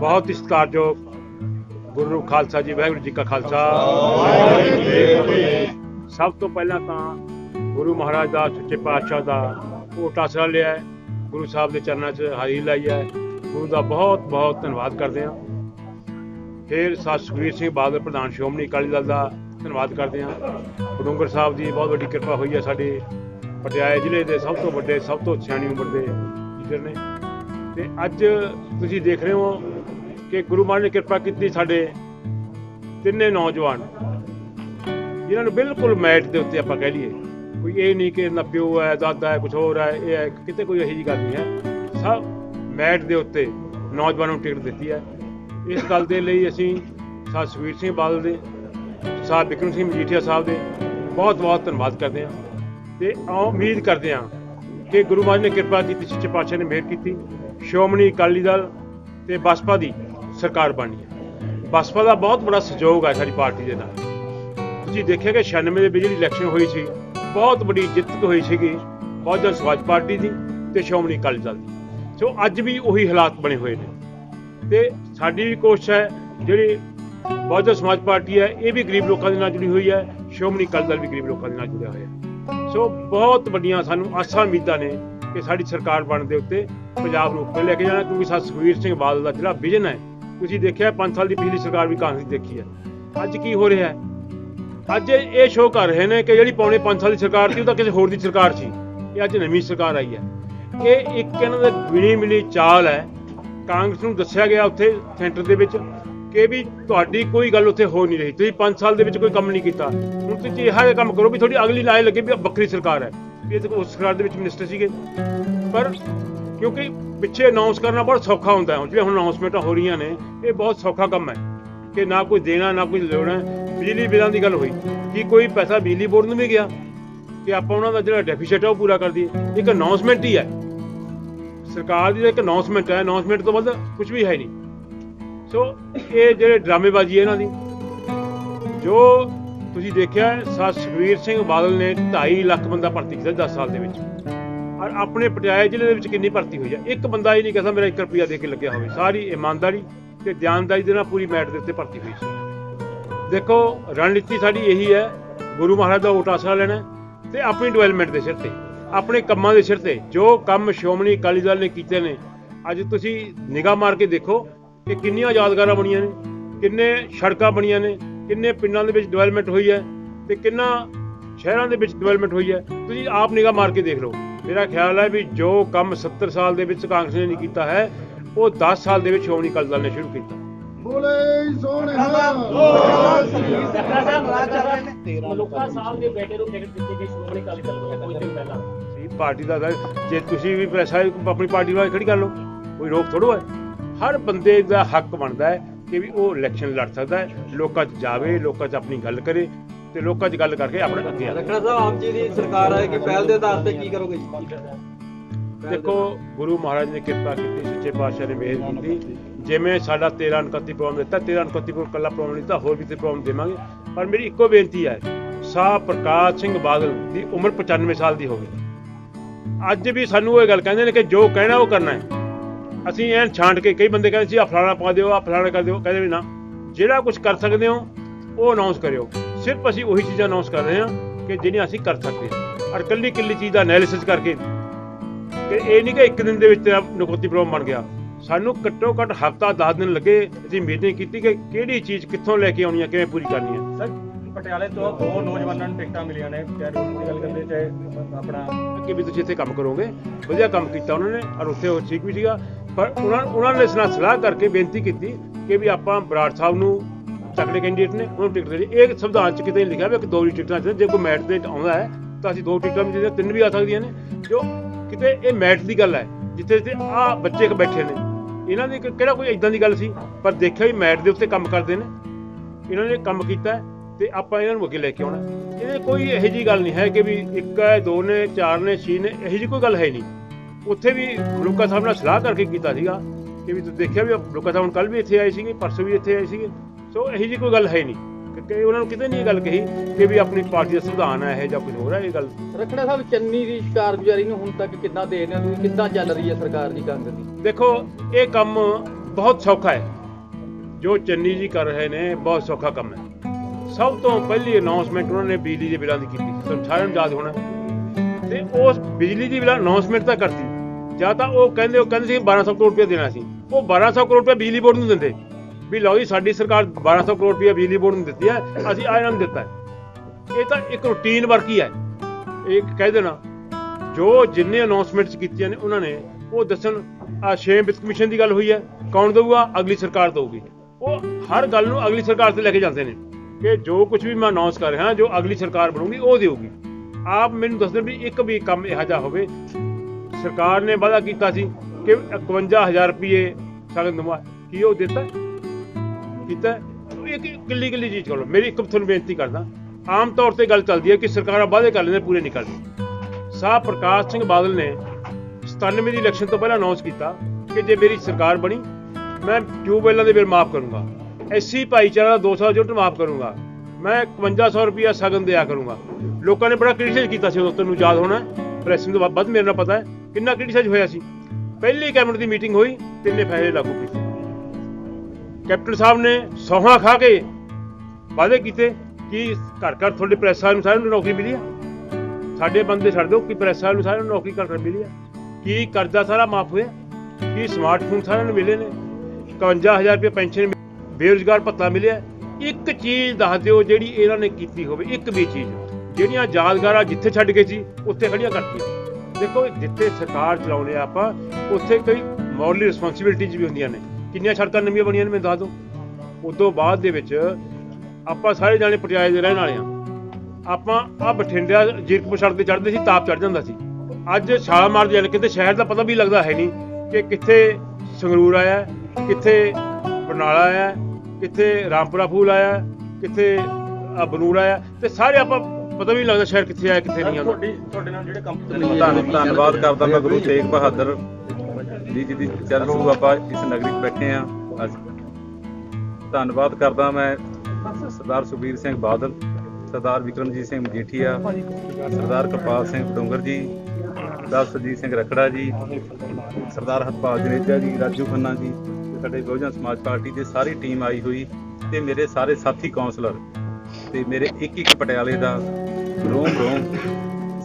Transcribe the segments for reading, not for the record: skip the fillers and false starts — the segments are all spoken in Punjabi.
बहुत ही सत्कारयोग गुरु खालसा जी, वाहिगुरू जी का खालसा। सब तो पहला तो गुरु महाराज का सच्चे पातशाह का ਝੋਟਾ आसरा लिया है, गुरु साहब के चरणों च हारी लाई है, गुरु का बहुत बहुत धन्यवाद करते हैं। फिर सुखबीर सिंह बादल प्रधान श्रोमणी अकाली दल का धन्यवाद करते हैं। बडूंगर साहब की बहुत बड़ी कृपा हुई है, साडे पटियाले जिले के सब तो बड़े सब तो सियाणी उम्र के लीडर ने। तो अज तुसीं देख रहे हो कि गुरु महाराज ने कृपा की साडे तिन्ने नौजवान जिन्होंने बिल्कुल मैट के उत्ते आपां कह लीए, कोई ये नहीं कि ना प्यो है दादा है कुछ होर है, ये है किते कोई यही गल नहीं है। सब मैट के उत्ते नौजवानों को टिकट दी है। इस गल के लिए असीं साहब सुखबीर सिंह बादल दे, साहब बिक्रम सिंह मजीठिया साहब दे बहुत बहुत धन्यवाद करते हैं। तो उम्मीद करते हैं कि गुरु महाराज ने कृपा की, सच्चे पातशाह ने मेहर की, श्रोमणी अकाली दल ते बसपा की सरकार बनी है। बसपा का बहुत बड़ा सहयोग है साडी पार्टी के नाल। तुसीं देखिया कि 96 के बिजली इलैक्शन हुई सी, बहुत बड़ी जित हुई सी बहुजन समाज पार्टी की ते श्रोमणी अकाली दल की। सो अज भी उही हालात बने हुए हैं। तो साडी भी कोशिश है, जिहड़ी बहुजन समाज पार्टी है ये भी गरीब लोगों के नाल जुड़ी हुई है, श्रोमणी अकाली दल भी गरीब लोगों के नाल जुड़िया हुआ है। सो बहुत वड्डियां सानूं आसां उम्मीदां ने कि साडी सरकार बनने के उत्ते पंजाब नूं उत्ते लैके जाना, क्योंकि साहब सुखबीर सिंह बादल का जिहड़ा विजन है, तुसीं देखिआ 5 साल की पिछली सरकार भी कांग्रेस की देखी है। अज की हो रहा है, अज ये शो कर रहे हैं कि जिहड़ी पौने 5 साल की सरकार थी, वो किसी होर दी सरकार सी, ये अज नवीं सरकार आई है। ये एक इन्हां दी बिनी मिली चाल है। कांग्रेस नूं दस्सिया गया उत्थे सेंटर दे विच कि भी तुहाडी कोई गल उत्थे हो नहीं रही, तुसीं 5 साल दे विच कोई काम नहीं कीता, हुण तुसीं इहो जिहा काम करो भी थोड़ी अगली लाए लगे भी बक्खरी सरकार है। ये तो उस सरकार दे विच मिनिस्टर सीगे, पर क्योंकि पिछे अनाउंस करना बहुत सौखा होंदा है, जिहड़े हुण अनाउंसमेंटां हो रही ने ये बहुत सौखा काम है कि ना कोई देना ना कोई लेना। बिजली बिलों की गल हुई कि कोई पैसा बिजली बोर्ड में भी गया कि आप उन्हों का जो डेफिसिट है वो पूरा कर दिए। एक अनाउंसमेंट ही है सरकार की, एक अनाउंसमेंट है, अनाउंसमेंट तो बाद कुछ भी है नहीं। सो ये जो ड्रामेबाजी है इन्हों की, जो तुसीं देखिया साहब सुखबीर सिंह बादल ने 2.5 लाख बंदा भर्ती किया 10 साल के विच, और अपने पटियाले जिले के कितनी भर्ती हुई है। एक बंदा ये नहीं कहता मेरा 1 रुपया दे के लग्या हो, सारी ईमानदारी ते ध्यानदारी दे नाल पूरी मैट के उत्ते भर्ती हुई सी। देखो रणनीति साडी यही है, गुरु महाराज का वोट आसरा लेना ते अपनी डिवेलपमेंट के सिर ते, अपने कामां दे सिर ते। जो काम श्रोमणी अकाली दल ने कीते ने, अज तुसीं निगाह मार के देखो कि किन्नियां यादगारां बणियां ने, किन्ने सड़कां बणियां ने, किन्ने पिंडां दे विच डिवेलपमेंट हुई है ते किन्ना शहरां दे विच डिवेलपमेंट हुई है। तुसीं आप निगाह मार के देख लो। मेरा ख्याल है भी जो काम 70 साल दे विच कांग्रेस ने नहीं कीता है, वो 10 साल दे विच श्रोमणी अकाली दल ने शुरू किया। पार्टी का जे तुसीं भी पैसा अपनी पार्टी वाले खड़ी कर लो, कोई रोक थोड़ो है। हर बंदे का हक बनता है कि भी वो इलैक्शन लड़ सकता है, लोगों च जावे, लोगों च अपनी गल करे ते लोगों च गल करके अपने अगे आवे। रखड़ा साहब आप जी दी सरकार आएगी, पहल के आधार पे की करोगे? देखो गुरु महाराज ने कृपा की, सच्चे पातशाह ने मेहर की, जिमें साडा 13 अनकती प्रोग्राम दिता, 13 अनकती कला प्रोग्राम दिता, होर भी प्रोग्राम देवांगे। पर मेरी इक्को बेनती है, साहब प्रकाश सिंह बादल की उम्र 95 साल की हो गई। अज भी सानू ये गल कहंदे ने कि जो कहना वो करना है। असीं ऐन छांट के, कई बंदे कहते फलाना पा दिओ, आ फलाना कर दिओ, कहते भी ना, जिहड़ा कुछ कर सकते हो वो अनाउंस करियो। सिर्फ असीं उही चीज़ां अनाउंस कर रहे हैं कि जिहड़ियां असीं कर सकते हैं, और कल्ली कल्ली चीज़ का एनालिसिस करके कि ये नहीं कि एक दिन दे विच नकोती प्रोग्राम बन गया। सानू घट्टो घट्ट हफ्ता 10 दिन लगे। असीं मीटिंग की कि किहड़ी चीज़ कित्थों लैके आउणी है, किवें पूरी करनी है। सर पटियाले तो 2 नौजवानों ने टिकटां मिलियां ने, चाहे रोड की गल करदे चाहे अपना अगे भी तुसीं इत्थे काम करोगे, वधिया काम कीता उन्होंने, और उत्थे वो ठीक भी सीगा। पर उन्होंने इस नाल सलाह करके बेनती की कि भी आपां बराड़ साहब नूं तगड़े कैंਡੀਡੇਟ ने उन्होंने टिकट देनी। एक संविधान च किते लिखिआ भी 2 ही टिकटां च, जे कोई मैट ते आउंदा है तो असीं 2 टिकटां भी देदे, 3 भी आ सकदियां ने। जो किते ये मैट की गल है, जिथे जिथे आ बच्चे बैठे ने, इन्हां दी किहड़ा कोई इदां दी गल सी, पर देखिआ भी मैट दे उत्ते काम करदे ने, इन्होंने काम कीता है ते आपां इन्हां नूं अगे लैके आउणा। ये कोई इहो जी गल नहीं है कि भी 1 है 2 ने 4 ने 6 ने, इहो जी कोई गल है नहीं। उत्थे भी लोकां साहब नाल सलाह करके कीता सीगा कि भी तुसीं देखिआ भी लोकां साहब कल भी इत्थे आए सीगे, परसों भी इत्थे आए सीगे। सो इहो जी कोई गल है नहीं कि उन्होंने किते नहीं गल कही कि भी अपनी पार्टी का संविधान है या कुछ हो रहा है। ये गल रखड़ा साहब चन्नी की कारगुजारी हुण तक कितना दे रहे हो, कितना चल रही है सरकार की कांग्रेस की? देखो ये काम बहुत सौखा है। ਜੋ ਚੰਨੀ ਜੀ ਕਰ ਰਹੇ ਨੇ ਬਹੁਤ ਸੌਖਾ ਕੰਮ ਹੈ। ਸਭ ਤੋਂ ਪਹਿਲੀ ਅਨਾਉਂਸਮੈਂਟ ਉਹਨਾਂ ਨੇ ਬਿਜਲੀ ਦੇ ਬਿੱਲਾਂ ਦੀ ਕੀਤੀ, ਤੁਹਾਨੂੰ ਸਾਰਿਆਂ ਨੂੰ ਯਾਦ ਹੋਣਾ। ਤੇ ਉਸ ਬਿਜਲੀ ਦੀ ਬਿੱਲਾਂ ਅਨਾਉਂਸਮੈਂਟ ਤਾਂ ਕਰਤੀ, ਜਾਂ ਤਾਂ ਉਹ ਕਹਿੰਦੇ ਸੀ 1200 ਕਰੋੜ ਰੁਪਏ ਦੇਣਾ ਸੀ, ਉਹ 1200 ਕਰੋੜ ਰੁਪਏ ਬਿਜਲੀ ਬੋਰਡ ਨੂੰ ਦਿੰਦੇ ਵੀ ਲਓ ਜੀ ਸਾਡੀ ਸਰਕਾਰ 1200 ਕਰੋੜ ਰੁਪਏ ਬਿਜਲੀ ਬੋਰਡ ਨੂੰ ਦਿੱਤੀ ਹੈ, ਅਸੀਂ ਇਹਨਾਂ ਨੂੰ ਦਿੱਤਾ ਹੈ। ਇਹ ਤਾਂ ਇੱਕ ਰੂਟੀਨ ਵਰਕ ਹੀ ਹੈ। ਇਹ ਕਹਿ ਦੇਣਾ ਜੋ ਜਿੰਨੇ ਅਨਾਉਂਸਮੈਂਟਸ ਕੀਤੀਆਂ ਨੇ ਉਹਨਾਂ ਨੇ ਉਹ ਦੱਸਣ। ਆ 6 ਵਿੱਤ ਕਮਿਸ਼ਨ ਦੀ ਗੱਲ ਹੋਈ ਹੈ, ਕੌਣ ਦੇਊਗਾ? ਅਗਲੀ ਸਰਕਾਰ ਦੇਊਗੀ। ਉਹ ਹਰ ਗੱਲ ਨੂੰ ਅਗਲੀ ਸਰਕਾਰ ਤੇ ਲੈ ਕੇ ਜਾਂਦੇ ਨੇ ਕਿ ਜੋ ਕੁਝ ਵੀ ਮੈਂ ਅਨਾਉਂਸ ਕਰ ਰਿਹਾ ਜੋ ਅਗਲੀ ਸਰਕਾਰ ਬਣੂਗੀ ਉਹ ਦੇਊਗੀ। ਆਪ ਮੈਨੂੰ ਦੱਸ ਦਿਓ ਵੀ ਇੱਕ ਵੀ ਕੰਮ ਇਹੋ ਜਿਹਾ ਹੋਵੇ। ਸਰਕਾਰ ਨੇ ਵਾਅਦਾ ਕੀਤਾ ਸੀ ਕਿ 51,000 ਰੁਪਏ ਸਗਨ ਦਵਾ, ਕੀ ਉਹ ਦਿੱਤਾ ਕੀਤਾ? ਇੱਕ ਕਿੱਲੀ ਚੀਜ਼ ਕਰੋ। ਮੇਰੀ ਇੱਕ ਤੁਹਾਨੂੰ ਬੇਨਤੀ ਕਰਦਾ, ਆਮ ਤੌਰ ਤੇ ਗੱਲ ਚੱਲਦੀ ਹੈ ਕਿ ਸਰਕਾਰਾਂ ਵਾਅਦੇ ਕਰ ਲੈਂਦੇ ਪੂਰੇ ਨਹੀਂ ਕਰਦੀਆਂ। ਸਾਹ ਪ੍ਰਕਾਸ਼ ਸਿੰਘ ਬਾਦਲ ਨੇ 97 ਦੀ ਇਲੈਕਸ਼ਨ ਤੋਂ ਪਹਿਲਾਂ ਅਨਾਉਂਸ ਕੀਤਾ ਕਿ ਜੇ ਮੇਰੀ ਸਰਕਾਰ ਬਣੀ ਮੈਂ ਟਿਊਬਵੈੱਲਾਂ ਦੇ ਬਿੱਲ ਮਾਫ ਕਰੂੰਗਾ, ਐਸਸੀ ਭਾਈਚਾਰਾ ਦਾ 200 ਯੂਨਿਟ ਮਾਫ ਕਰੂੰਗਾ, ਮੈਂ 5100 ਰੁਪਇਆ ਸਗਨ ਦਿਆ ਕਰੂੰਗਾ। ਲੋਕਾਂ ਨੇ ਬੜਾ ਕ੍ਰਿਟਿਸਾਈਜ਼ ਕੀਤਾ ਸੀ, ਉਦੋਂ ਤੁਹਾਨੂੰ ਯਾਦ ਹੋਣਾ, ਪ੍ਰੈਸ ਨੂੰ ਤੋਂ ਵੱਧ ਮੇਰੇ ਨਾਲ ਪਤਾ ਹੈ ਕਿੰਨਾ ਕ੍ਰਿਟਿਸਾਈਜ਼ ਹੋਇਆ ਸੀ। ਪਹਿਲੀ ਕੈਬਨਿਟ ਦੀ ਮੀਟਿੰਗ ਹੋਈ, ਤਿੰਨੇ ਫੈਸਲੇ ਲਾਗੂ ਕੀਤੇ। ਕੈਪਟਨ ਸਾਹਿਬ ਨੇ ਸੌਹਾਂ ਖਾ ਕੇ ਵਾਅਦੇ ਕੀਤੇ ਕਿ ਘਰ ਘਰ ਤੁਹਾਡੇ ਪ੍ਰੈਸ ਵਾਲਿਆਂ ਨੂੰ ਸਾਰਿਆਂ ਨੂੰ ਨੌਕਰੀ ਮਿਲੀ ਆ, ਸਾਡੇ ਬੰਦੇ ਛੱਡ ਦਿਓ ਕਿ ਪ੍ਰੈਸ ਵਾਲਿਆਂ ਨੂੰ ਸਾਰਿਆਂ ਨੂੰ ਨੌਕਰੀ ਘਰ ਮਿਲੀ ਆ, ਕੀ ਕਰਜ਼ਾ ਸਾਰਾ ਮਾਫ ਹੋਇਆ, ਕੀ ਸਮਾਰਟਫੋਨ ਸਾਰਿਆਂ ਨੂੰ ਮਿਲੇ ਨੇ, 51,000 ਰੁਪਏ ਪੈਨਸ਼ਨ, ਬੇਰੁਜ਼ਗਾਰ ਭੱਤਾ ਮਿਲਿਆ। ਇੱਕ ਚੀਜ਼ ਦੱਸ ਦਿਓ ਜਿਹੜੀ ਇਹਨਾਂ ਨੇ ਕੀਤੀ ਹੋਵੇ, ਇੱਕ ਵੀ ਚੀਜ਼। ਜਿਹੜੀਆਂ ਯਾਦਗਾਰਾਂ ਜਿੱਥੇ ਛੱਡ ਗਏ ਸੀ ਉੱਥੇ ਖੜੀਆਂ ਕਰਤੀਆਂ। ਦੇਖੋ ਜਿੱਥੇ ਸਰਕਾਰ ਚਲਾਉਂਦੇ ਆ ਆਪਾਂ, ਉੱਥੇ ਕਈ ਮੋਰਲੀ ਰਿਸਪੌਂਸਿਬਿਲਿਟੀਜ਼ ਵੀ ਹੁੰਦੀਆਂ ਨੇ। ਕਿੰਨੀਆਂ ਸੜਕਾਂ ਨਵੀਆਂ ਬਣੀਆਂ ਨੇ ਮੈਨੂੰ ਦੱਸ ਦਿਓ। ਉਦੋਂ ਬਾਅਦ ਦੇ ਵਿੱਚ ਆਪਾਂ ਸਾਰੇ ਜਾਣੇ ਪਟਿਆਲੇ ਦੇ ਰਹਿਣ ਵਾਲੇ ਹਾਂ। ਆਪਾਂ ਆ ਬਠਿੰਡਾ ਜੀਰਕਪੁਰ ਸੜਕ ਤੇ ਚੜ੍ਹਦੇ ਸੀ, ਤਾਪ ਚੜ੍ਹ ਜਾਂਦਾ ਸੀ। ਅੱਜ ਛਾਲ ਮਾਰ ਜਾਣ ਕਿਤੇ ਸ਼ਹਿਰ ਦਾ ਪਤਾ ਵੀ ਲੱਗਦਾ ਹੈ ਨਹੀਂ ਕਿ ਕਿੱਥੇ ਸੰਗਰੂਰ ਆਇਆ, ਕਿੱਥੇ ਬਰਨਾਲਾ ਆਇਆ, ਕਿੱਥੇ ਰਾਮਪੁਰਾ ਫੂਲ ਆਇਆ, ਕਿੱਥੇ ਬਨੂੜ ਆਇਆ, ਤੇ ਸਾਰੇ ਆਪਾਂ ਪਤਾ ਵੀ ਨਹੀਂ ਲੱਗਦਾ ਸ਼ਹਿਰ ਕਿੱਥੇ ਆਇਆ ਕਿੱਥੇ ਨਹੀਂ ਆਉਂਦਾ। ਤੁਹਾਡੇ ਨਾਲ ਜਿਹੜੇ ਕੰਮ ਧੰਨਵਾਦ ਕਰਦਾ ਮੈਂ ਗੁਰੂ ਤੇਗ ਬਹਾਦਰ ਜੀ ਦੀ ਚਰਨ ਛੂਹ ਆਪਾਂ ਇਸ ਨਗਰੀ 'ਚ ਬੈਠੇ ਹਾਂ ਅੱਜ। ਧੰਨਵਾਦ ਕਰਦਾ ਮੈਂ ਸਰਦਾਰ ਸੁਖਬੀਰ ਸਿੰਘ ਬਾਦਲ, ਸਰਦਾਰ ਵਿਕਰਮਜੀਤ ਸਿੰਘ ਮਜੀਠੀਆ, ਸਰਦਾਰ ਕਿਰਪਾਲ ਸਿੰਘ ਡੋਂਗਰ ਜੀ, ਸਰਦਾਰ ਸੁਰਜੀਤ ਸਿੰਘ ਰਖੜਾ ਜੀ, ਸਰਦਾਰ ਹਰਪਾਲ ਜਨੇਜਾ ਜੀ, ਰਾਜੂ ਖੰਨਾ ਜੀ, ਸਾਡੇ ਬਹੁਜਨ ਸਮਾਜ ਪਾਰਟੀ ਦੀ ਸਾਰੀ ਟੀਮ ਆਈ ਹੋਈ, ਤੇ ਮੇਰੇ ਸਾਰੇ ਸਾਥੀ ਕੌਂਸਲਰ, ਤੇ ਮੇਰੇ ਇੱਕ ਪਟਿਆਲੇ ਦਾ ਰੋਮ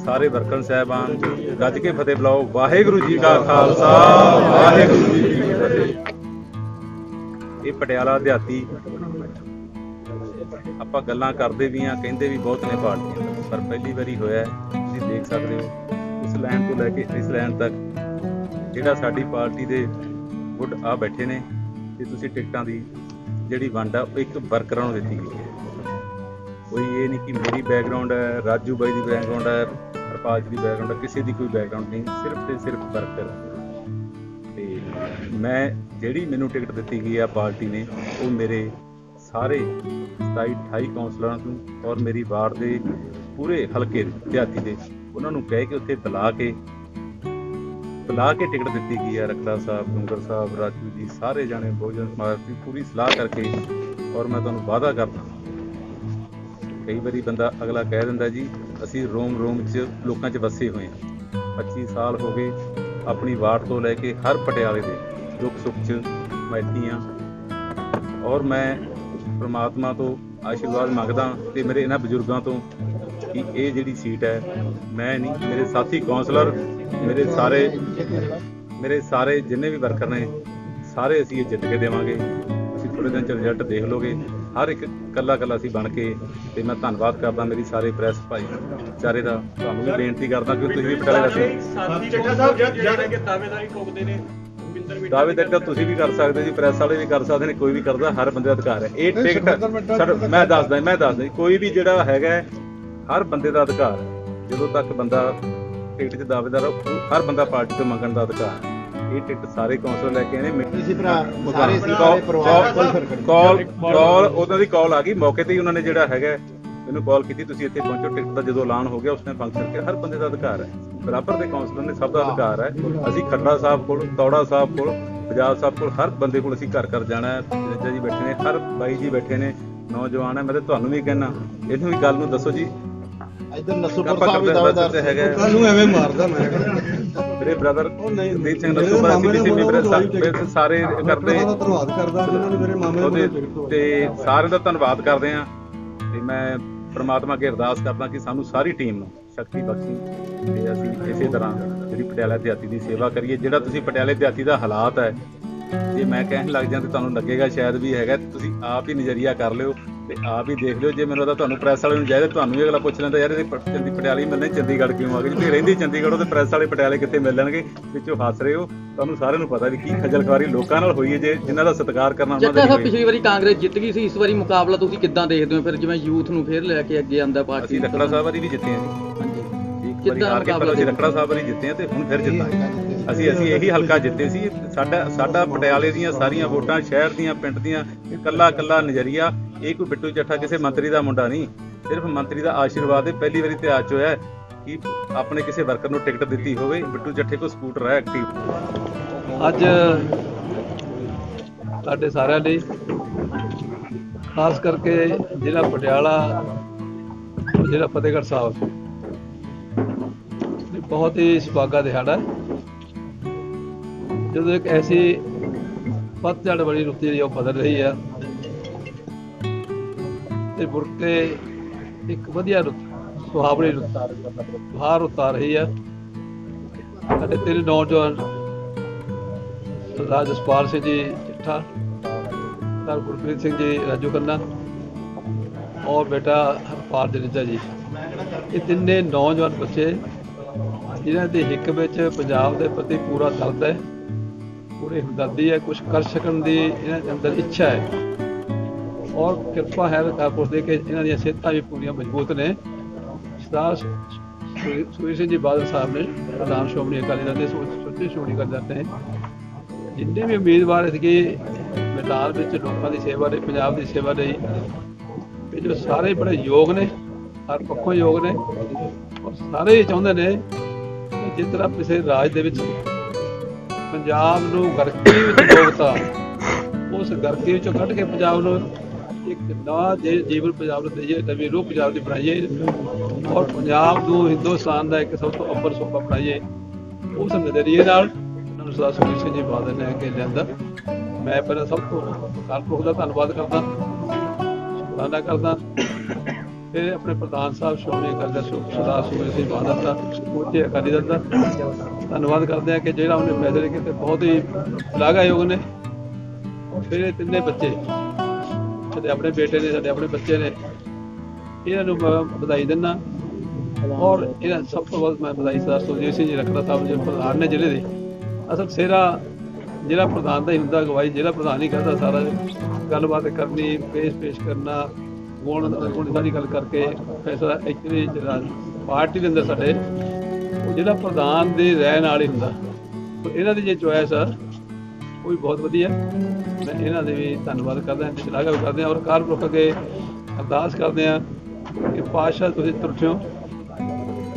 ਸਾਰੇ ਵਰਕਰ ਸਾਹਿਬਾਨ, ਗੱਜ ਕੇ ਫਤਿਹ ਬੁਲਾਓ। ਵਾਹਿਗੁਰੂ ਜੀ ਕਾ ਖਾਲਸਾ, ਵਾਹਿਗੁਰੂ ਜੀ ਕੀ ਫਤਿਹ। ਇਹ ਪਟਿਆਲਾ ਦਿਹਾਤੀ ਆਪਾਂ ਗੱਲਾਂ ਕਰਦੇ ਵੀ ਹਾਂ, ਕਹਿੰਦੇ ਵੀ ਬਹੁਤ ਨੇ ਪਾਰਟੀਆਂ, ਪਰ ਪਹਿਲੀ ਵਾਰੀ ਹੋਇਆ। ਤੁਸੀਂ ਦੇਖ ਸਕਦੇ ਹੋ ਇਸ ਲਾਈਨ ਤੋਂ ਲੈ ਕੇ ਇਸ ਲਾਈਨ ਤੱਕ ਜਿਹੜਾ ਸਾਡੀ ਪਾਰਟੀ ਦੇ ਗੁੱਟ ਆ ਬੈਠੇ ਨੇ, ਤੇ ਤੁਸੀਂ ਟਿਕਟਾਂ ਦੀ ਜਿਹੜੀ ਵੰਡ ਆ ਉਹ ਇੱਕ ਵਰਕਰਾਂ ਨੂੰ ਦਿੱਤੀ ਗਈ ਹੈ। ਕੋਈ ਇਹ ਨਹੀਂ ਕਿ ਮੇਰੀ ਬੈਕਗਰਾਉਂਡ ਹੈ, ਰਾਜੂ ਬਾਈ ਦੀ ਬੈਕਗਰਾਉਂਡ ਹੈ, ਹਰਪਾਲ ਜੀ ਦੀ ਬੈਕਗਰਾਉਂਡ ਹੈ, ਕਿਸੇ ਦੀ ਕੋਈ ਬੈਕਗਰਾਉਂਡ ਨਹੀਂ, ਸਿਰਫ ਤੇ ਸਿਰਫ ਵਰਕਰ। ਤੇ ਮੈਂ ਜਿਹੜੀ ਮੈਨੂੰ ਟਿਕਟ ਦਿੱਤੀ ਗਈ ਆ ਪਾਰਟੀ ਨੇ, ਉਹ ਮੇਰੇ ਸਾਰੇ 27-28 ਕੌਂਸਲਰਾਂ ਨੂੰ ਔਰ ਮੇਰੀ ਵਾਰਡ ਦੇ ਪੂਰੇ ਹਲਕੇ ਦਿਹਾਤੀ ਦੇ ਉਹਨਾਂ ਨੂੰ ਕਹਿ ਕੇ ਉੱਥੇ ਬੁਲਾ ਕੇ ਟਿਕਟ ਦਿੱਤੀ ਗਈ ਹੈ। ਰਖੜਾ ਸਾਹਿਬ, ਡੂੰਗਰ ਸਾਹਿਬ, ਰਾਜੂ ਜੀ, ਸਾਰੇ ਜਾਣੇ ਬਹੁਜਨ ਸਮਾਜ ਦੀ ਪੂਰੀ ਸਲਾਹ ਕਰਕੇ। ਔਰ ਮੈਂ ਤੁਹਾਨੂੰ ਵਾਅਦਾ ਕਰਦਾ, ਕਈ ਵਾਰੀ ਬੰਦਾ ਅਗਲਾ ਕਹਿ ਦਿੰਦਾ ਜੀ ਅਸੀਂ ਰੋਮ 'ਚ ਲੋਕਾਂ 'ਚ ਵਸੇ ਹੋਏ ਹਾਂ। 25 ਸਾਲ ਹੋ ਗਏ ਆਪਣੀ ਵਾਰਡ ਤੋਂ ਲੈ ਕੇ ਹਰ ਪਟਿਆਲੇ ਦੇ ਦੁੱਖ ਸੁੱਖ 'ਚ ਮੈਤੀ ਹਾਂ। ਔਰ ਮੈਂ ਪ੍ਰਮਾਤਮਾ ਤੋਂ ਆਸ਼ੀਰਵਾਦ ਮੰਗਦਾ ਤੇ ਮੇਰੇ ਇਹਨਾਂ ਬਜ਼ੁਰਗਾਂ ਤੋਂ ਕਿ ਇਹ ਜਿਹੜੀ ਸੀਟ ਹੈ, ਮੈਂ ਨਹੀਂ, ਮੇਰੇ ਸਾਥੀ ਕੌਂਸਲਰ, ਮੇਰੇ ਸਾਰੇ ਜਿੰਨੇ ਵੀ ਵਰਕਰ ਨੇ, ਸਾਰੇ ਅਸੀਂ ਇਹ ਜਿੱਤ ਕੇ ਦੇਵਾਂਗੇ। ਤੁਸੀਂ ਥੋੜ੍ਹੇ ਦਿਨ 'ਚ ਰਿਜ਼ਲਟ ਦੇਖ ਲਓਗੇ, ਹਰ ਇੱਕ ਕੱਲਾ ਅਸੀਂ ਬਣ ਕੇ। ਤੇ ਮੈਂ ਧੰਨਵਾਦ ਕਰਦਾ ਮੇਰੀ ਸਾਰੇ ਪ੍ਰੈਸ ਭਾਈਚਾਰੇ ਦਾ। ਤੁਹਾਨੂੰ ਵੀ ਬੇਨਤੀ ਕਰਦਾ ਕਿ ਤੁਸੀਂ ਵੀ ਪਟਿਆਲੇ ਦਾਅਵੇ ਤੱਕ ਤੁਸੀਂ ਵੀ ਕਰ ਸਕਦੇ ਜੀ, ਪ੍ਰੈਸ ਵਾਲੇ ਵੀ ਕਰ ਸਕਦੇ ਨੇ, ਕੋਈ ਵੀ ਕਰਦਾ, ਹਰ ਬੰਦੇ ਦਾ ਅਧਿਕਾਰ ਹੈ। ਇਹ ਟਿਕਟ ਮੈਂ ਦੱਸਦਾ ਕੋਈ ਵੀ ਜਿਹੜਾ ਹੈਗਾ ਹਰ ਬੰਦੇ ਦਾ ਅਧਿਕਾਰ ਹੈ। ਜਦੋਂ ਤੱਕ ਬੰਦਾ ਟਿਕਟ 'ਚ ਦਾਅਵੇਦਾਰ, ਹਰ ਬੰਦਾ ਪਾਰਟੀ ਤੋਂ ਮੰਗਣ ਦਾ ਅਧਿਕਾਰ ਹੈ। ਇਹ ਟਿਕਟ ਸਾਰੇ ਕੌਂਸਲਰ ਲੈ ਕੇ ਆਏ ਨੇ। ਕਾਲ ਉਹਨਾਂ ਦੀ ਕਾਲ ਆ ਗਈ ਮੌਕੇ ਤੇ ਹੀ, ਉਹਨਾਂ ਨੇ ਜਿਹੜਾ ਹੈਗਾ ਮੈਨੂੰ ਕਾਲ ਕੀਤੀ, ਤੁਸੀਂ ਇੱਥੇ ਪਹੁੰਚੋ। ਟਿਕਟ ਦਾ ਜਦੋਂ ਐਲਾਨ ਹੋ ਗਿਆ ਉਸ ਨੇ ਫੰਕਸ਼ਨ ਕਿਹਾ। ਹਰ ਬੰਦੇ ਦਾ ਅਧਿਕਾਰ ਹੈ, ਬਰਾਬਰ ਦੇ ਕੌਂਸਲਰ ਨੇ ਸਭ ਦਾ ਅਧਿਕਾਰ ਹੈ। ਅਸੀਂ ਖੱਟੜਾ ਸਾਹਿਬ ਕੋਲ, ਤੌੜਾ ਸਾਹਿਬ ਕੋਲ, ਬਜਾਜ ਸਾਹਿਬ ਕੋਲ, ਹਰ ਬੰਦੇ ਕੋਲ ਅਸੀਂ ਘਰ ਜਾਣਾ ਹੈ। ਜੱਜਾ ਜੀ ਬੈਠੇ ਨੇ, ਹਰ ਬਾਈ ਜੀ ਬੈਠੇ ਨੇ, ਨੌਜਵਾਨ ਹੈ। ਮੈਂ ਤਾਂ ਤੁਹਾਨੂੰ ਵੀ ਕਹਿਣਾ, ਇਹਨੂੰ ਵੀ ਗੱਲ ਨੂੰ ਦੱਸੋ ਜੀ। ਇੱਧਰ ਨਸੂਪੁਰ ਸਾਹਿਬ ਵੀ ਦਾਅਵੇਦਾਰ ਹੈਗਾ, ਕੱਲ ਨੂੰ ਐਵੇਂ ਮਾਰਦਾ ਮੈਂ ਮੇਰੇ ਬ੍ਰਦਰ ਦੀਪ ਸਿੰਘ ਨਸੂਬਾ ਸੀਪੀਸੀ ਮੇਰੇ ਸਾਰੇ ਕਰਦੇ ਧੰਨਵਾਦ ਕਰਦਾ ਜਿਨ੍ਹਾਂ ਨੇ ਮੇਰੇ ਮਾਮੇ ਨੂੰ ਤੇ ਸਾਰਿਆਂ ਦਾ ਧੰਨਵਾਦ ਕਰਦੇ ਆ ਤੇ ਮੈਂ ਪ੍ਰਮਾਤਮਾ ਅੱਗੇ ਅਰਦਾਸ ਕਰਦਾ ਕਿ ਸਾਨੂੰ ਸਾਰੀ ਟੀਮ ਨੂੰ ਸ਼ਕਤੀ ਬਖਸ਼ੀ ਤੇ ਅਸੀਂ ਇਸੇ ਤਰ੍ਹਾਂ ਜਿਹੜੀ ਪਟਿਆਲਾ ਦਿਹਾਤੀ ਦੀ ਸੇਵਾ ਕਰੀਏ। ਜਿਹੜਾ ਤੁਸੀਂ ਪਟਿਆਲੇ ਦਿਹਾਤੀ ਦਾ ਹਾਲਾਤ ਹੈ ਜੇ ਮੈਂ ਕਹਿਣ ਲੱਗ ਜਾਂ ਤੇ ਤੁਹਾਨੂੰ ਲੱਗੇਗਾ ਸ਼ਾਇਦ ਵੀ ਹੈਗਾ, ਤੁਸੀਂ ਆਪ ਹੀ ਨਜ਼ਰੀਆ ਕਰ ਲਿਓ ਤੇ ਆਪ ਹੀ ਦੇਖ ਲਿਓ। ਜੇ ਮੈਨੂੰ ਲੱਗਦਾ ਤੁਹਾਨੂੰ ਪ੍ਰੈਸ ਵਾਲੇ ਨੂੰ ਚਾਹੀਦਾ, ਤੁਹਾਨੂੰ ਵੀ ਅਗਲਾ ਪੁੱਛ ਲੈਂਦਾ ਯਾਰ ਇਹਦੇ ਪਟਿਆਲੇ ਮਿਲਣੇ ਚੰਡੀਗੜ੍ਹ ਕਿਉਂ ਆ ਗਏ? ਤੁਸੀਂ ਰਹਿੰਦੀ ਚੰਡੀਗੜ੍ਹ ਤੇ ਪ੍ਰੈਸ ਵਾਲੇ ਪਟਿਆਲੇ ਕਿੱਥੇ ਮਿਲਣਗੇ? ਵਿੱਚੋਂ ਹੱਸ ਰਹੇ ਹੋ। ਤੁਹਾਨੂੰ ਸਾਰਿਆਂ ਨੂੰ ਪਤਾ ਵੀ ਕੀ ਖੱਜਲਖਵਾਰੀ ਲੋਕਾਂ ਨਾਲ ਹੋਈ ਹੈ, ਜੇ ਜਿਨ੍ਹਾਂ ਦਾ ਸਤਿਕਾਰ ਕਰਨਾ ਉਹਨਾਂ ਜਿੱਦਾਂ ਦਾ ਸਰ ਪਿਛਲੀ ਵਾਰੀ ਕਾਂਗਰਸ ਜਿੱਤ ਗਈ ਸੀ, ਇਸ ਵਾਰੀ ਮੁਕਾਬਲਾ ਤੁਸੀਂ ਕਿੱਦਾਂ ਦੇਖਦੇ ਹੋ? ਫਿਰ ਜਿਵੇਂ ਯੂਥ ਨੂੰ ਫੇਰ ਲੈ ਕੇ ਅੱਗੇ ਆਂਦਾ ਪਾਰਟੀ। ਅਸੀਂ ਰੱਖੜਾ ਸਾਹਿਬ ਵਾਰੀ ਵੀ ਜਿੱਤੇ ਹਾਂ ਜੀ, ਇੱਕ ਵਾਰੀ ਕਿੱਦਾਂ ਹਾਰ ਕੇ ਪਹਿਲਾਂ ਅਸੀਂ ਰੱਖੜਾ ਸਾਹਿਬ ਵਾਰੀ ਜਿੱਤੇ ਹਾਂ ਤੇ ਹੁਣ ਫਿਰ ਜਿੱਤਾਂਗੇ। ਅਸੀਂ ਇਹੀ ਹਲਕਾ ਜਿੱਤੇ ਸੀ। ਸਾਡਾ ਪਟਿਆਲੇ ਦੀਆਂ ਸਾਰੀਆਂ ਵੋਟਾਂ, ਸ਼ਹਿਰ ਦੀਆਂ, ਪਿੰਡ ਦੀਆਂ, ਕੱਲਾ ਨਜ਼ਰੀਆ। ਇਹ ਕੋਈ ਬਿੱਟੂ ਚੱਠਾ ਕਿਸੇ ਮੰਤਰੀ ਦਾ ਮੁੰਡਾ ਨਹੀਂ, ਸਿਰਫ ਮੰਤਰੀ ਦਾ ਆਸ਼ੀਰਵਾਦ ਹੈ। ਪਹਿਲੀ ਵਾਰੀ ਇਤਿਹਾਸ 'ਚ ਹੋਇਆ ਕਿ ਆਪਣੇ ਕਿਸੇ ਵਰਕਰ ਨੂੰ ਟਿਕਟ ਦਿੱਤੀ ਹੋਵੇ। ਬਿੱਟੂ ਚੱਠੇ ਕੋਲ ਸਕੂਟਰ ਹੈ ਐਕਟਿਵ। ਅੱਜ ਸਾਡੇ ਸਾਰਿਆਂ ਲਈ ਖਾਸ ਕਰਕੇ ਜ਼ਿਲ੍ਹਾ ਪਟਿਆਲਾ, ਜ਼ਿਲ੍ਹਾ ਫਤਿਹਗੜ੍ਹ ਸਾਹਿਬ ਬਹੁਤ ਹੀ ਸੁਭਾਗਾ ਦਿਹਾੜਾ ਹੈ ਜਦੋਂ ਇੱਕ ਐਸੀ ਪਤਝੜ ਵਾਲੀ ਰੁੱਤ ਜਿਹੜੀ ਉਹ ਬਦਲ ਰਹੀ ਹੈ ਤੇ ਮੁੜ ਕੇ ਇੱਕ ਵਧੀਆ ਰੁੱਤ, ਸੁਹਾਵਣੀ ਰੁੱਤ ਬਹਾਰ ਰੁੱਤ ਆ ਰਹੀ ਹੈ। ਸਾਡੇ ਤਿੰਨ ਨੌਜਵਾਨ ਸਰਦਾਰ ਜਸਪਾਲ ਸਿੰਘ ਜੀ ਚਿੱਠਾ, ਸਰਦਾਰ ਗੁਰਪ੍ਰੀਤ ਸਿੰਘ ਜੀ ਰਾਜੂ ਖੰਨਾ ਔਰ ਬੇਟਾ ਹਰਪਾਲ ਜਨੇਜਾ ਜੀ, ਇਹ ਤਿੰਨੇ ਨੌਜਵਾਨ ਬੱਚੇ ਜਿਨ੍ਹਾਂ ਦੇ ਹਿੱਕ ਵਿੱਚ ਪੰਜਾਬ ਦੇ ਪ੍ਰਤੀ ਪੂਰਾ ਦਰਦ ਹੈ, ਪੂਰੀ ਹਮਦਰਦੀ ਹੈ, ਕੁਝ ਕਰ ਸਕਣ ਦੀ ਇਹਨਾਂ ਦੇ ਅੰਦਰ ਇੱਛਾ ਹੈ ਔਰ ਕਿਰਪਾ ਹੈ ਕਾਰਪੋਰੇਟ ਦੇ ਕਿ ਇਹਨਾਂ ਦੀਆਂ ਸਿਹਤਾਂ ਵੀ ਪੂਰੀਆਂ ਮਜ਼ਬੂਤ ਨੇ। ਸਰਦਾਰ ਸੁਖਬੀਰ ਸਿੰਘ ਜੀ ਬਾਦਲ ਸਾਹਿਬ ਨੇ ਪ੍ਰਧਾਨ ਸ਼੍ਰੋਮਣੀ ਅਕਾਲੀ ਦਲ ਦੇ ਸੋਚੇ ਸ਼੍ਰੋਮਣੀ ਅਕਾਲੀ ਦਲ ਨੇ ਜਿੰਨੇ ਵੀ ਉਮੀਦਵਾਰ ਸੀਗੇ ਮੈਦਾਨ ਵਿੱਚ ਲੋਕਾਂ ਦੀ ਸੇਵਾ ਲਈ, ਪੰਜਾਬ ਦੀ ਸੇਵਾ ਲਈ, ਇਹ ਜੋ ਸਾਰੇ ਬੜੇ ਯੋਗ ਨੇ, ਹਰ ਪੱਖੋਂ ਯੋਗ ਨੇ ਔਰ ਸਾਰੇ ਇਹ ਚਾਹੁੰਦੇ ਨੇ ਕਿ ਜਿਸ ਤਰ੍ਹਾਂ ਪਿਛਲੇ ਰਾਜ ਦੇ ਵਿੱਚ ਪੰਜਾਬ ਨੂੰ ਗਰਕੀ ਵਿੱਚ ਡੋਬਤਾ, ਉਸ ਗਰਕੀ ਵਿੱਚੋਂ ਕੱਢ ਕੇ ਪੰਜਾਬ ਨੂੰ ਇੱਕ ਨਵਾਂ ਜੀਵਨ ਪੰਜਾਬ ਨੂੰ ਦੇਈਏ, ਨਵੀਂ ਰੂਹ ਪੰਜਾਬ ਦੀ ਬਣਾਈਏ ਔਰ ਪੰਜਾਬ ਨੂੰ ਹਿੰਦੁਸਤਾਨ ਦਾ ਇੱਕ ਸਭ ਤੋਂ ਅੱਵਲ ਸੂਬਾ ਬਣਾਈਏ। ਉਸ ਨਜ਼ਰੀਏ ਨਾਲ ਉਹਨਾਂ ਨੂੰ ਸਰਦਾਰ ਸੁਖਬੀਰ ਸਿੰਘ ਜੀ ਬਾਦਲ ਨੇ ਅੱਗੇ ਲਿਆਂਦਾ। ਮੈਂ ਪਹਿਲਾਂ ਸਭ ਤੋਂ ਕਾਰਪੋਰੇਟ ਦਾ ਧੰਨਵਾਦ ਕਰਦਾ, ਸ਼ੁਕਰਾਨਾ ਕਰਦਾ, ਫਿਰ ਆਪਣੇ ਪ੍ਰਧਾਨ ਸਾਹਿਬ ਸ਼੍ਰੋਮਣੀ ਅਕਾਲੀ ਦਲ ਸਰਦਾਰ ਸੁਖਬੀਰ ਸਿੰਘ ਬਾਦਲ ਦਾ, ਸਮੁੱਚੇ ਅਕਾਲੀ ਦਲ ਦਾ ਧੰਨਵਾਦ ਕਰਦੇ ਹਾਂ ਕਿ ਜਿਹੜਾ ਉਹਨੇ ਫੈਸਲੇ ਕੀਤੇ ਬਹੁਤ ਹੀ ਸ਼ਲਾਘਾਯੋਗ ਨੇ। ਫਿਰ ਇਹ ਤਿੰਨੇ ਬੱਚੇ ਸਾਡੇ ਆਪਣੇ ਬੇਟੇ ਨੇ, ਸਾਡੇ ਆਪਣੇ ਬੱਚੇ ਨੇ, ਇਹਨਾਂ ਨੂੰ ਮੈਂ ਵਧਾਈ ਦਿੰਦਾ ਔਰ ਇਹਨਾਂ ਸਭ ਤੋਂ ਵੱਧ ਮੈਂ ਵਧਾਈ ਸਰਦਾਰ ਸੁਖਬੀਰ ਸਿੰਘ ਜੀ ਰੱਖੜਾ ਸਾਹਿਬ ਜੋ ਪ੍ਰਧਾਨ ਨੇ ਜ਼ਿਲ੍ਹੇ ਦੇ। ਅਸਲ ਸਿਹਰਾ ਜ਼ਿਲ੍ਹਾ ਪ੍ਰਧਾਨ ਦਾ ਹੀ ਹੁੰਦਾ, ਅਗਵਾਈ ਜ਼ਿਲ੍ਹਾ ਪ੍ਰਧਾਨ ਹੀ ਕਰਦਾ, ਸਾਰਾ ਗੱਲਬਾਤ ਕਰਨੀ, ਪੇਸ਼ ਕਰਨਾ, ਗੁਣ ਸਾਰੀ ਗੱਲ ਕਰਕੇ ਫੈਸਲਾ ਐਕਚੁਅਲੀ ਜਿਹੜਾ ਪਾਰਟੀ ਦੇ ਅੰਦਰ ਸਾਡੇ ਉਹ ਜ਼ਿਲ੍ਹਾ ਪ੍ਰਧਾਨ ਦੇ ਰਹਿ ਨਾਲ ਹੀ ਹੁੰਦਾ। ਇਹਨਾਂ ਦੀ ਜੇ ਚੋਇਸ ਆ ਉਹ ਵੀ ਬਹੁਤ ਵਧੀਆ। ਮੈਂ ਇਹਨਾਂ ਦੇ ਵੀ ਧੰਨਵਾਦ ਕਰਦਾ, ਸ਼ਲਾਘਾ ਵੀ ਕਰਦੇ ਹਾਂ ਔਰ ਕਾਰਪੋਰੇਟ ਅੱਗੇ ਅਰਦਾਸ ਕਰਦੇ ਹਾਂ ਕਿ ਪਾਤਸ਼ਾਹ ਤੁਸੀਂ ਤੁਰਠਿਓ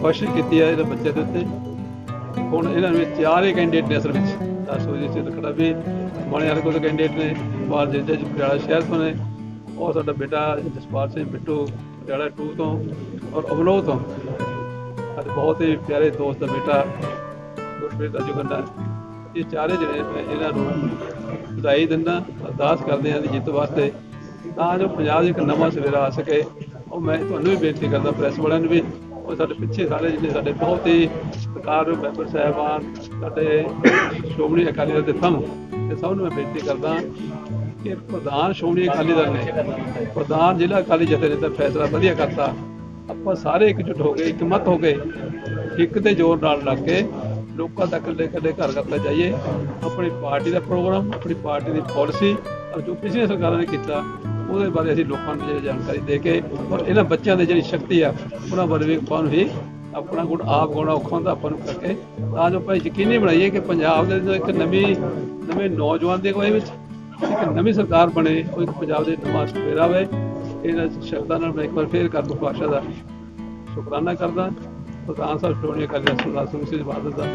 ਕੋਸ਼ਿਸ਼ ਕੀਤੀ ਹੈ ਇਹਨਾਂ ਬੱਚੇ ਦੇ ਉੱਤੇ। ਹੁਣ ਇਹਨਾਂ ਵਿੱਚ ਚਾਰੇ ਕੈਂਡੀਡੇਟ ਨੇ ਅਸਲ ਵਿੱਚ, ਸੁਖਬੀਰ ਸਿੰਘ ਰੱਖੜਾ ਵੀ ਮਾਣੇ ਵਾਲੇ ਕੋਲ ਕੈਂਡੀਡੇਟ ਨੇ, ਬਾਲ ਜੇਜਾ ਜੀ ਪਟਿਆਲਾ ਸ਼ਹਿਰ ਤੋਂ ਨੇ ਔਰ ਸਾਡਾ ਬੇਟਾ ਜਸਪਾਲ ਸਿੰਘ ਬਿੱਟੂ ਪਟਿਆਲਾ 2 ਤੋਂ ਔਰ ਅਬਨੋਹ ਤੋਂ ਸਾਡੇ ਬਹੁਤ ਹੀ ਪਿਆਰੇ ਦੋਸਤ ਦਾ ਬੇਟਾ ਗੁਰਪ੍ਰੀਤ ਰਾਜੂ ਖੰਨਾ। ਇਹ ਚਾਰੇ ਜਿਹੜੇ ਮੈਂ ਇਹਨਾਂ ਨੂੰ ਵਧਾਈ ਦਿੰਦਾ, ਅਰਦਾਸ ਕਰਦੇ ਹਾਂ ਦੀ ਜਿੱਤ ਵਾਸਤੇ ਤਾਂ ਜੋ ਪੰਜਾਬ 'ਚ ਇੱਕ ਨਵਾਂ ਸਵੇਰਾ ਆ ਸਕੇ। ਉਹ ਮੈਂ ਤੁਹਾਨੂੰ ਵੀ ਬੇਨਤੀ ਕਰਦਾ, ਪ੍ਰੈਸ ਵਾਲਿਆਂ ਨੂੰ ਵੀ, ਉਹ ਸਾਡੇ ਪਿੱਛੇ ਸਾਰੇ ਜਿਹੜੇ ਸਾਡੇ ਬਹੁਤ ਹੀ ਸਰਕਾਰ ਮੈਂਬਰ ਸਾਹਿਬਾਨ, ਸਾਡੇ ਸ਼੍ਰੋਮਣੀ ਅਕਾਲੀ ਦਲ ਦੇ ਥੰਮ ਤੇ ਸਭ ਨੂੰ ਮੈਂ ਬੇਨਤੀ ਕਰਦਾ ਕਿ ਪ੍ਰਧਾਨ ਸ਼੍ਰੋਮਣੀ ਅਕਾਲੀ ਦਲ ਨੇ, ਪ੍ਰਧਾਨ ਜ਼ਿਲ੍ਹਾ ਅਕਾਲੀ ਜਥੇ ਨੇ ਤਾਂ ਫੈਸਲਾ ਵਧੀਆ ਕਰਤਾ। ਆਪਾਂ ਸਾਰੇ ਇਕਜੁੱਟ ਹੋ ਗਏ, ਇੱਕ ਮਤ ਹੋ ਗਏ, ਇੱਕ ਤੇ ਜ਼ੋਰ ਨਾਲ ਲੱਗ ਕੇ ਲੋਕਾਂ ਤੱਕ ਇਕੱਲੇ ਘਰ ਕਰਤਾ ਜਾਈਏ। ਆਪਣੀ ਪਾਰਟੀ ਦਾ ਪ੍ਰੋਗਰਾਮ, ਆਪਣੀ ਪਾਰਟੀ ਦੀ ਪਾਲਿਸੀ ਔਰ ਜੋ ਪਿਛਲੀਆਂ ਸਰਕਾਰਾਂ ਨੇ ਕੀਤਾ ਉਹਦੇ ਬਾਰੇ ਅਸੀਂ ਲੋਕਾਂ ਨੂੰ ਜਿਹੜੀ ਜਾਣਕਾਰੀ ਦੇ ਕੇ ਔਰ ਇਹਨਾਂ ਬੱਚਿਆਂ ਦੀ ਜਿਹੜੀ ਸ਼ਕਤੀ ਆ ਉਹਨਾਂ ਬਾਰੇ ਵੀ ਆਪਾਂ ਨੂੰ ਹੀ ਆਪਣਾ ਗੁਣ ਆਪ ਗਾਉਣਾ ਔਖਾ ਹੁੰਦਾ ਆਪਾਂ ਨੂੰ ਕਰਕੇ, ਤਾਂ ਜੋ ਆਪਾਂ ਯਕੀਨੀ ਬਣਾਈਏ ਕਿ ਪੰਜਾਬ ਦੇ ਇੱਕ ਨਵੇਂ ਨੌਜਵਾਨ ਦੇ ਕੋਈ ਵਿੱਚ ਇੱਕ ਨਵੀਂ ਸਰਕਾਰ ਬਣੇ, ਉਹ ਇੱਕ ਪੰਜਾਬ ਦੇ ਨਵਾਂ ਸਵੇਰਾ ਹੋਵੇ। ਇਹਨਾਂ ਸ਼ਬਦਾਂ ਨਾਲ ਮੈਂ ਇੱਕ ਵਾਰ ਫੇਰ ਕਾਰਪੋਰੇਟ ਭਾਸ਼ਾ ਦਾ ਸ਼ੁਕਰਾਨਾ ਕਰਦਾ, ਪ੍ਰਧਾਨ ਸਾਹਿਬ ਸ਼੍ਰੋਮਣੀ ਅਕਾਲੀ ਦਲ ਸਰਦਾਰ ਸੁਖਬੀਰ ਸਿੰਘ ਬਾਦਲ ਦਾ